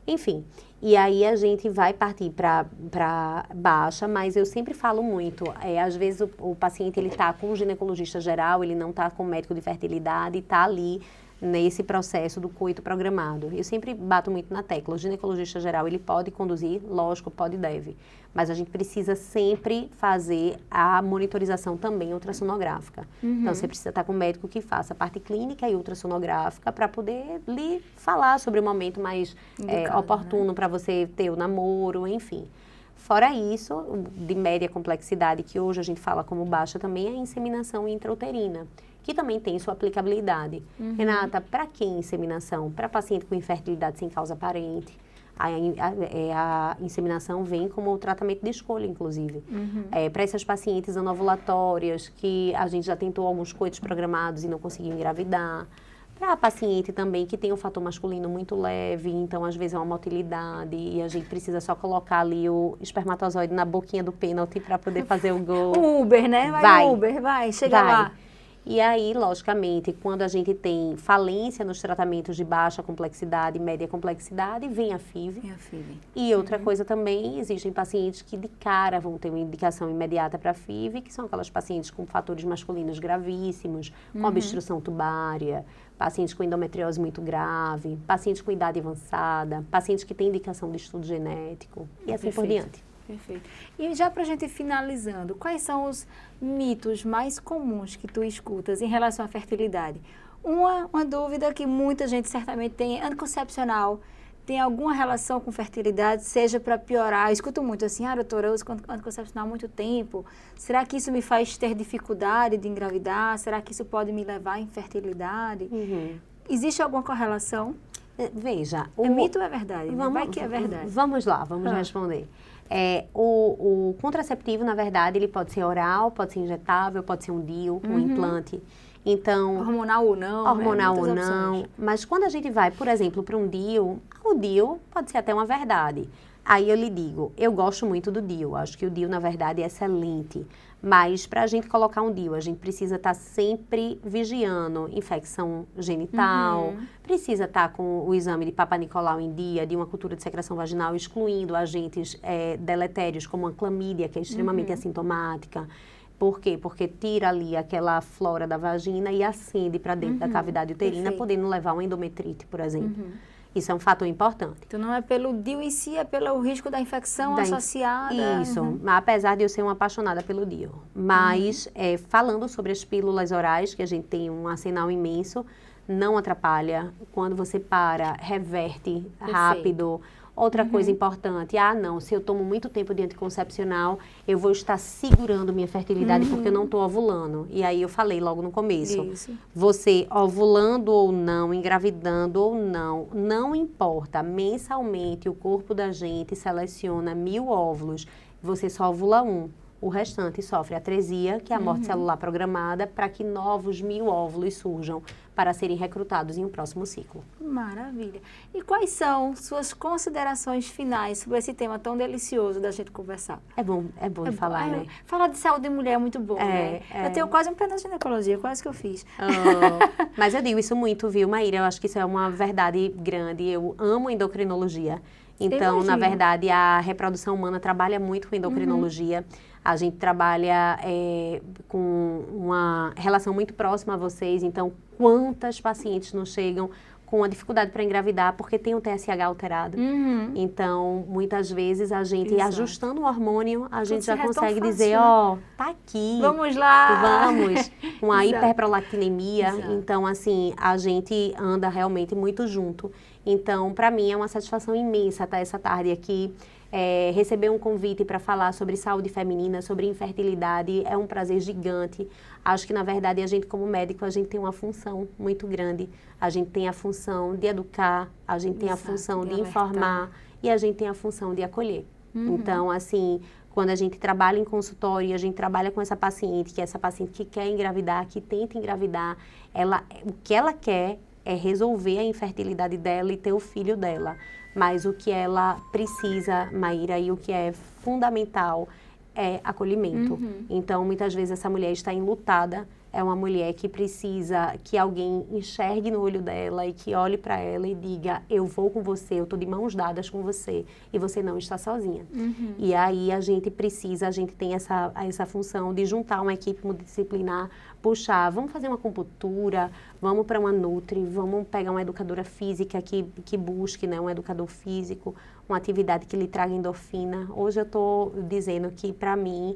Speaker 2: Enfim, e aí a gente vai partir para baixa, mas eu sempre falo muito, às vezes o paciente ele está com o ginecologista geral, ele não está com o médico de fertilidade, está ali nesse processo do coito programado. Eu sempre bato muito na tecla, o ginecologista geral ele pode conduzir, lógico, pode e deve, mas a gente precisa sempre fazer a monitorização também ultrassonográfica. Então, você precisa estar com um médico que faça a parte clínica e ultrassonográfica para poder lhe falar sobre o momento mais oportuno, né? Para você ter o namoro, enfim. Fora isso, de média complexidade, que hoje a gente fala como baixa também, é a inseminação intrauterina, que também tem sua aplicabilidade. Renata, para que inseminação? Para paciente com infertilidade sem causa aparente. A inseminação vem como tratamento de escolha, inclusive. Para essas pacientes anovulatórias, que a gente já tentou alguns coitos programados e não conseguiu engravidar. Para a paciente também que tem um fator masculino muito leve, então às vezes é uma motilidade e a gente precisa só colocar ali o espermatozoide na boquinha do pênalti para poder fazer o gol.
Speaker 1: O Uber, né? Vai no Uber, chega lá.
Speaker 2: E aí, logicamente, quando a gente tem falência nos tratamentos de baixa complexidade e média complexidade, vem a FIV. E outra coisa também, existem pacientes que de cara vão ter uma indicação imediata para a FIV, que são aquelas pacientes com fatores masculinos gravíssimos, com obstrução tubária, pacientes com endometriose muito grave, pacientes com idade avançada, pacientes que têm indicação de estudo genético e assim por diante.
Speaker 1: Perfeito. E já para a gente ir finalizando, quais são os mitos mais comuns que tu escutas em relação à fertilidade? Uma dúvida que muita gente certamente tem, anticoncepcional, tem alguma relação com fertilidade, seja para piorar? Eu escuto muito assim, doutora, eu uso anticoncepcional há muito tempo, será que isso me faz ter dificuldade de engravidar? Será que isso pode me levar à infertilidade? Existe alguma correlação?
Speaker 2: Veja...
Speaker 1: É mito ou é verdade? Vai que é verdade.
Speaker 2: Vamos lá, vamos responder. O contraceptivo, na verdade, ele pode ser oral, pode ser injetável, pode ser um DIU, um implante. Então,
Speaker 1: hormonal ou não.
Speaker 2: Hormonal ou não. Mas quando a gente vai, por exemplo, para um DIU, o DIU pode ser até uma verdade. Aí eu lhe digo, eu gosto muito do DIU, acho que o DIU, na verdade, é excelente. Mas para a gente colocar um DIU, a gente precisa estar sempre vigiando infecção genital, precisa estar com o exame de Papa Nicolau em dia, de uma cultura de secreção vaginal, excluindo agentes deletérios como a clamídia, que é extremamente assintomática. Por quê? Porque tira ali aquela flora da vagina e acende para dentro da cavidade uterina, podendo levar uma endometrite, por exemplo. Isso é um fator importante.
Speaker 1: Então, não é pelo DIU em si, é pelo risco da infecção associada.
Speaker 2: Isso, apesar de eu ser uma apaixonada pelo DIU. Mas, falando sobre as pílulas orais, que a gente tem um arsenal imenso, não atrapalha. Quando você para, reverte rápido. Outra coisa importante, não, se eu tomo muito tempo de anticoncepcional, eu vou estar segurando minha fertilidade porque eu não estou ovulando. E aí eu falei logo no começo, você ovulando ou não, engravidando ou não, não importa, mensalmente o corpo da gente seleciona 1000 óvulos, você só ovula 1. O restante sofre atresia, que é a morte celular programada, para que novos 1000 óvulos surjam para serem recrutados em um próximo ciclo.
Speaker 1: Maravilha. E quais são suas considerações finais sobre esse tema tão delicioso da gente conversar?
Speaker 2: É bom de falar, né?
Speaker 1: Falar de saúde de mulher é muito bom, né? Eu tenho quase um pedaço de ginecologia, quase que eu fiz.
Speaker 2: Mas eu digo isso muito, viu, Maíra? Eu acho que isso é uma verdade grande. Eu amo endocrinologia. Então, na verdade, a reprodução humana trabalha muito com endocrinologia. A gente trabalha com uma relação muito próxima a vocês. Então, quantas pacientes nos chegam com a dificuldade para engravidar porque tem o TSH alterado. Então, muitas vezes, a gente, ajustando o hormônio, a gente já consegue dizer, tá aqui.
Speaker 1: Vamos lá.
Speaker 2: Vamos. Com a hiperprolactinemia. Então, assim, a gente anda realmente muito junto. Então, para mim, é uma satisfação imensa estar essa tarde aqui. Receber um convite para falar sobre saúde feminina, sobre infertilidade, é um prazer gigante. Acho que, na verdade, a gente como médico, a gente tem uma função muito grande. A gente tem a função de educar, a gente tem a função de informar e a gente tem a função de acolher. Então, assim, quando a gente trabalha em consultório, a gente trabalha com essa paciente, que é essa paciente que quer engravidar, que tenta engravidar, o que ela quer é resolver a infertilidade dela e ter o filho dela. Mas o que ela precisa, Maíra, e o que é fundamental é acolhimento. Então, muitas vezes essa mulher está enlutada é uma mulher que precisa que alguém enxergue no olho dela e que olhe para ela e diga, eu vou com você, eu estou de mãos dadas com você e você não está sozinha. E aí a gente tem essa função de juntar uma equipe multidisciplinar, puxar, vamos fazer uma acupuntura, vamos para uma nutri, vamos pegar uma educadora física que busque, né, um educador físico, uma atividade que lhe traga endorfina. Hoje eu estou dizendo que para mim,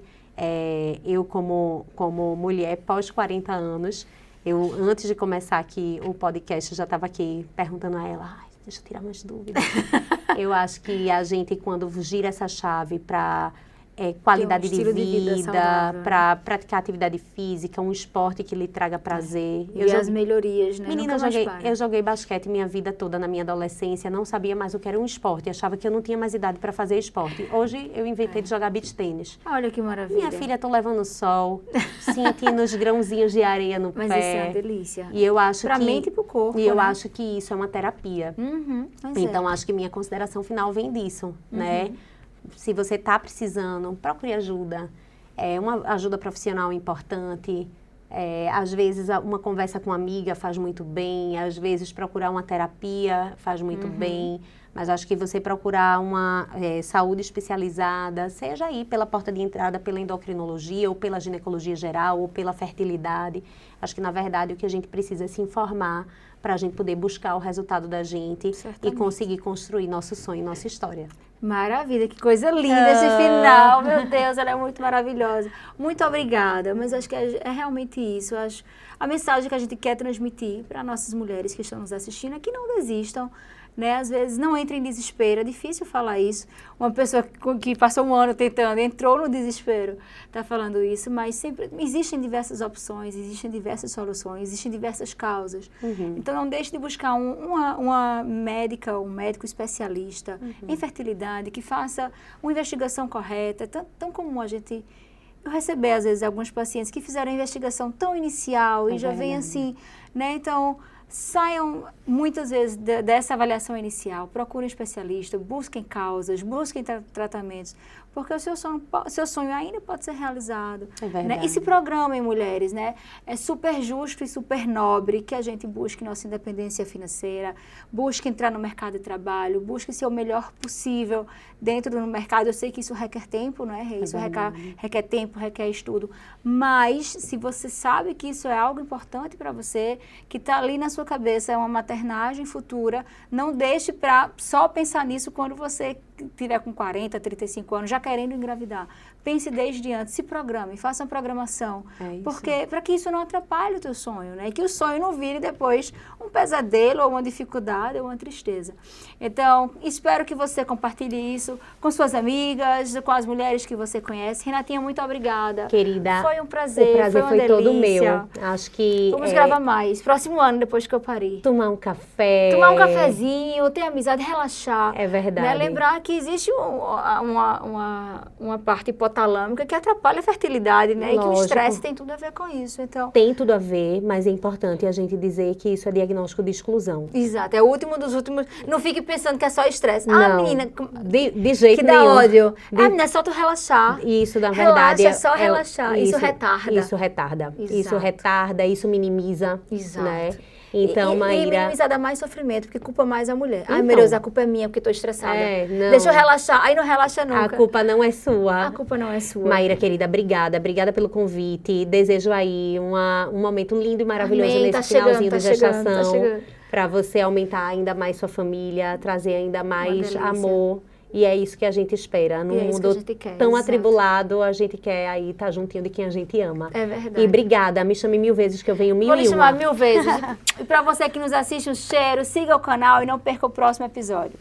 Speaker 2: eu como mulher pós 40 anos, eu antes de começar aqui o podcast, eu já estava aqui perguntando a ela, deixa eu tirar umas dúvidas. Eu acho que a gente, quando gira essa chave para qualidade de vida, para praticar atividade física, um esporte que lhe traga prazer.
Speaker 1: E as melhorias, né?
Speaker 2: Menina, eu joguei basquete minha vida toda na minha adolescência, não sabia mais o que era um esporte, achava que eu não tinha mais idade para fazer esporte. Hoje eu inventei de jogar beach tênis.
Speaker 1: Olha que maravilha.
Speaker 2: Minha filha, tô levando sol, sentindo os grãozinhos de areia no pé.
Speaker 1: Mas isso é uma delícia.
Speaker 2: E eu acho
Speaker 1: pra mente e pro corpo,
Speaker 2: E eu
Speaker 1: né?
Speaker 2: acho que isso é uma terapia. Então, acho que minha consideração final vem disso, né? Se você está precisando, procure ajuda. Uma ajuda profissional importante. Às vezes, uma conversa com uma amiga faz muito bem. Às vezes, procurar uma terapia faz muito bem. Mas acho que você procurar uma saúde especializada, seja aí pela porta de entrada, pela endocrinologia, ou pela ginecologia geral, ou pela fertilidade. Acho que, na verdade, o que a gente precisa é se informar para a gente poder buscar o resultado da gente e conseguir construir nosso sonho, nossa história.
Speaker 1: Maravilha, que coisa linda esse final, meu Deus, ela é muito maravilhosa. Muito obrigada, mas acho que é realmente isso. Acho a mensagem que a gente quer transmitir para nossas mulheres que estão nos assistindo é que não desistam, né? Às vezes não entrem em desespero, é difícil falar isso. Uma pessoa que passou um ano tentando, entrou no desespero, está falando isso, mas sempre existem diversas opções, existem diversas soluções, existem diversas causas. Então não deixe de buscar uma médica, um médico especialista em fertilidade, que faça uma investigação correta, tão como eu recebi, às vezes, alguns pacientes que fizeram a investigação tão inicial e já vem assim, né? Então, saiam muitas vezes dessa avaliação inicial, procurem um especialista, busquem causas, busquem tratamentos, porque o seu sonho ainda pode ser realizado.
Speaker 2: É verdade.
Speaker 1: Né? E se programem, mulheres, né? É super justo e super nobre que a gente busque nossa independência financeira, busque entrar no mercado de trabalho, busque ser o melhor possível dentro do mercado. Eu sei que isso requer tempo, não é? Isso requer tempo, requer estudo, mas se você sabe que isso é algo importante para você, que está ali na sua cabeça, é uma maternagem futura, não deixe para só pensar nisso quando você tiver com 40, 35 anos, já querendo engravidar. Pense desde antes, se programe, faça uma programação, porque para que isso não atrapalhe o teu sonho, né? E que o sonho não vire depois um pesadelo, ou uma dificuldade, ou uma tristeza. Então, espero que você compartilhe isso com suas amigas, com as mulheres que você conhece. Renatinha, muito obrigada.
Speaker 2: Querida,
Speaker 1: foi um prazer,
Speaker 2: o prazer
Speaker 1: foi uma
Speaker 2: todo
Speaker 1: delícia.
Speaker 2: meu. Acho que
Speaker 1: vamos gravar mais, próximo ano, depois que eu parir.
Speaker 2: Tomar um café.
Speaker 1: Tomar um cafezinho, ter amizade, relaxar.
Speaker 2: É verdade.
Speaker 1: Né? Lembrar que existe uma parte hipotalâmica que atrapalha a fertilidade, né?
Speaker 2: Lógico.
Speaker 1: E que o estresse tem tudo a ver com isso. Então,
Speaker 2: tem tudo a ver, mas é importante a gente dizer que isso é diagnóstico de exclusão.
Speaker 1: Exato, é o último dos últimos. Não fique pensando que é só estresse.
Speaker 2: Não,
Speaker 1: menina,
Speaker 2: de jeito
Speaker 1: que
Speaker 2: nenhum.
Speaker 1: dá ódio. Menina, é só tu relaxar.
Speaker 2: Isso, na verdade,
Speaker 1: relaxa, é só relaxar. Isso retarda.
Speaker 2: Isso retarda.
Speaker 1: Exato.
Speaker 2: Isso retarda, isso minimiza.
Speaker 1: Exato.
Speaker 2: Né? Então, Maíra...
Speaker 1: E minimizar dá mais sofrimento, porque culpa mais a mulher. Ai, meu Deus, a culpa é minha, porque estou estressada.
Speaker 2: Não.
Speaker 1: Deixa eu relaxar. Aí não relaxa nunca.
Speaker 2: A culpa não é sua.
Speaker 1: A culpa não é sua.
Speaker 2: Maíra, querida, obrigada. Obrigada pelo convite. Desejo aí um momento lindo e maravilhoso.
Speaker 1: Amém.
Speaker 2: Nesse finalzinho de gestação.
Speaker 1: Tá chegando.
Speaker 2: Para você aumentar ainda mais sua família, trazer ainda mais amor. E é isso que a gente espera. Num mundo tão atribulado, a gente quer aí estar juntinho de quem a gente ama.
Speaker 1: É verdade.
Speaker 2: E obrigada, me chame 1000 vezes que eu venho 1001.
Speaker 1: Vou lhe chamar 1000 vezes. E para você que nos assiste, um cheiro, siga o canal e não perca o próximo episódio.